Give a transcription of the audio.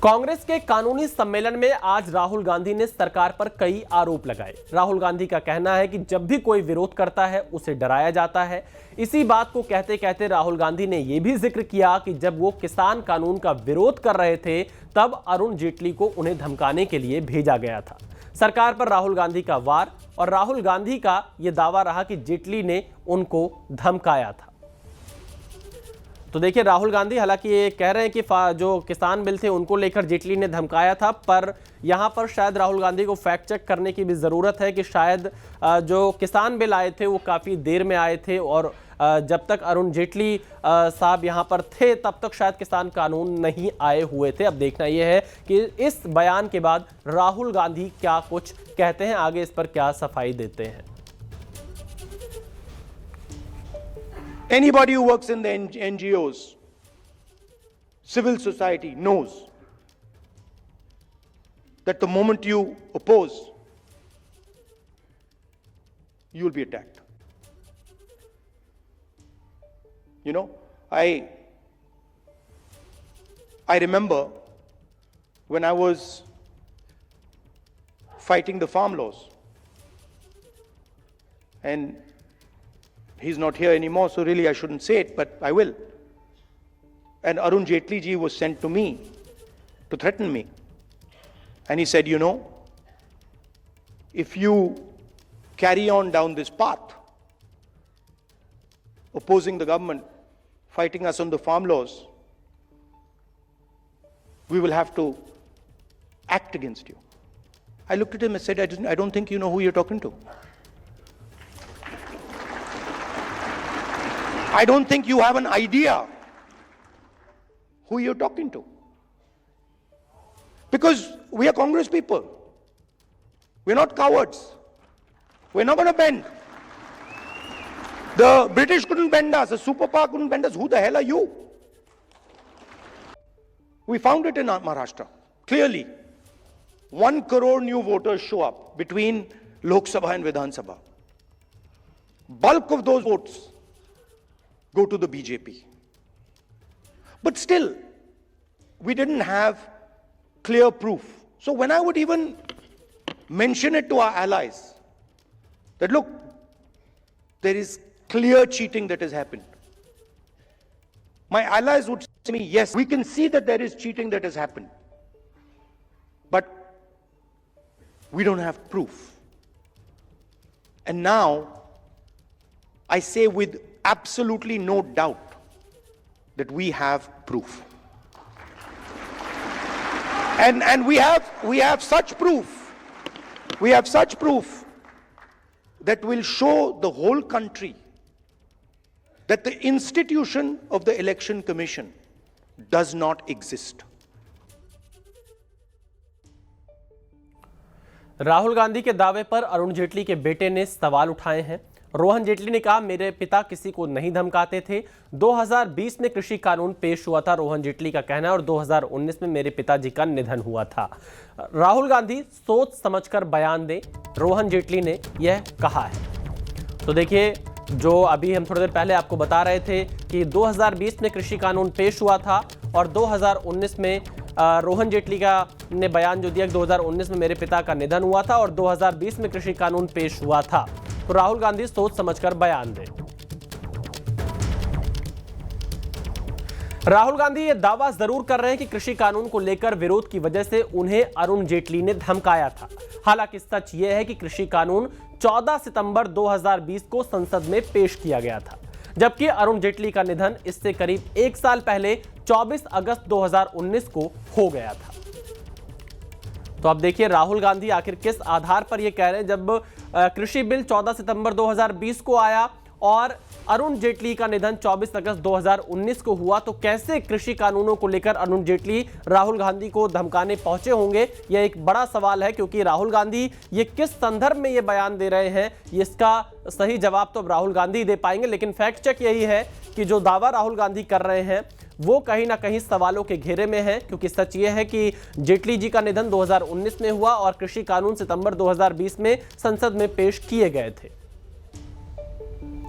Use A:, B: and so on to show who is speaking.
A: कांग्रेस के कानूनी सम्मेलन में आज राहुल गांधी ने सरकार पर कई आरोप लगाए। राहुल गांधी का कहना है कि जब भी कोई विरोध करता है उसे डराया जाता है। इसी बात को कहते कहते राहुल गांधी ने यह भी जिक्र किया कि जब वो किसान कानून का विरोध कर रहे थे तब अरुण जेटली को उन्हें धमकाने के लिए भेजा गया था। सरकार पर राहुल गांधी का वार और राहुल गांधी का यह दावा रहा कि जेटली ने उनको धमकाया था। तो देखिए, राहुल गांधी हालांकि ये कह रहे हैं कि जो किसान बिल थे उनको लेकर जेटली ने धमकाया था, पर यहां पर शायद राहुल गांधी को फैक्ट चेक करने की भी ज़रूरत है कि शायद जो किसान बिल आए थे वो काफ़ी देर में आए थे और जब तक अरुण जेटली साहब यहां पर थे तब तक शायद किसान कानून नहीं आए हुए थे। अब देखना यह है कि इस बयान के बाद राहुल गांधी क्या कुछ कहते हैं, आगे इस पर क्या सफाई देते हैं।
B: Anybody who works in the NGOs, civil society knows that the moment you oppose, you will be attacked. You know, I remember when I was fighting the farm laws, and he's not here anymore, so really I shouldn't say it, but I will. And Arun Jaitley ji was sent to me to threaten me. And he said, you know, if you carry on down this path, opposing the government, fighting us on the farm laws, we will have to act against you. I looked at him and said, I don't think you know who you're talking to. I don't think you have an idea who you're talking to. Because we are Congress people. We're not cowards. We're not going to bend. The British couldn't bend us. The superpower couldn't bend us. Who the hell are you? We found it in Maharashtra. Clearly, 1 crore new voters show up between Lok Sabha and Vidhan Sabha. Bulk of those votes go to the BJP. But still, we didn't have clear proof. So when I would even mention it to our allies, that look, there is clear cheating that has happened, my allies would say to me, yes, we can see that there is cheating that has happened, but we don't have proof. And now, I say with absolutely no doubt that we have proof. And we have such proof. We have such proof that will show the whole country that the institution of the Election Commission does not exist.
A: Rahul Gandhi के दावे पर अरुण जेटली के बेटे ने सवाल उठाए हैं। रोहन जेटली ने कहा, मेरे पिता किसी को नहीं धमकाते थे। 2020 में कृषि कानून पेश हुआ था, रोहन जेटली का कहना है, और 2019 में मेरे पिताजी का निधन हुआ था। राहुल गांधी सोच समझकर बयान दें, रोहन जेटली ने यह कहा है। तो देखिए, जो अभी हम थोड़ी देर पहले आपको बता रहे थे कि 2020 में कृषि कानून पेश हुआ था और 2019 में रोहन जेटली ने बयान जो दिया, 2019 में मेरे पिता का निधन हुआ था और 2020 में कृषि कानून पेश हुआ था। तो राहुल गांधी सोच समझकर बयान दें। राहुल गांधी ये दावा जरूर कर रहे हैं कि कृषि कानून को लेकर विरोध की वजह से उन्हें अरुण जेटली ने धमकाया था। हालांकि सच यह है कि कृषि कानून 14 सितंबर 2020 को संसद में पेश किया गया था, जबकि अरुण जेटली का निधन इससे करीब 1 साल पहले 24 अगस्त 2019 को हो गया था। तो अब देखिए, राहुल गांधी आखिर किस आधार पर यह कह रहे हैं। जब कृषि बिल 14 सितंबर 2020 को आया और अरुण जेटली का निधन 24 अगस्त 2019 को हुआ, तो कैसे कृषि कानूनों को लेकर अरुण जेटली राहुल गांधी को धमकाने पहुंचे होंगे, यह एक बड़ा सवाल है। क्योंकि राहुल गांधी ये किस संदर्भ में ये बयान दे रहे हैं, इसका सही जवाब तो अब राहुल गांधी दे पाएंगे। लेकिन फैक्ट चेक यही है कि जो दावा राहुल गांधी कर रहे हैं वो कहीं ना कहीं सवालों के घेरे में है, क्योंकि सच ये है कि जेटली जी का निधन 2019 में हुआ और कृषि कानून सितंबर 2020 में संसद में पेश किए गए थे।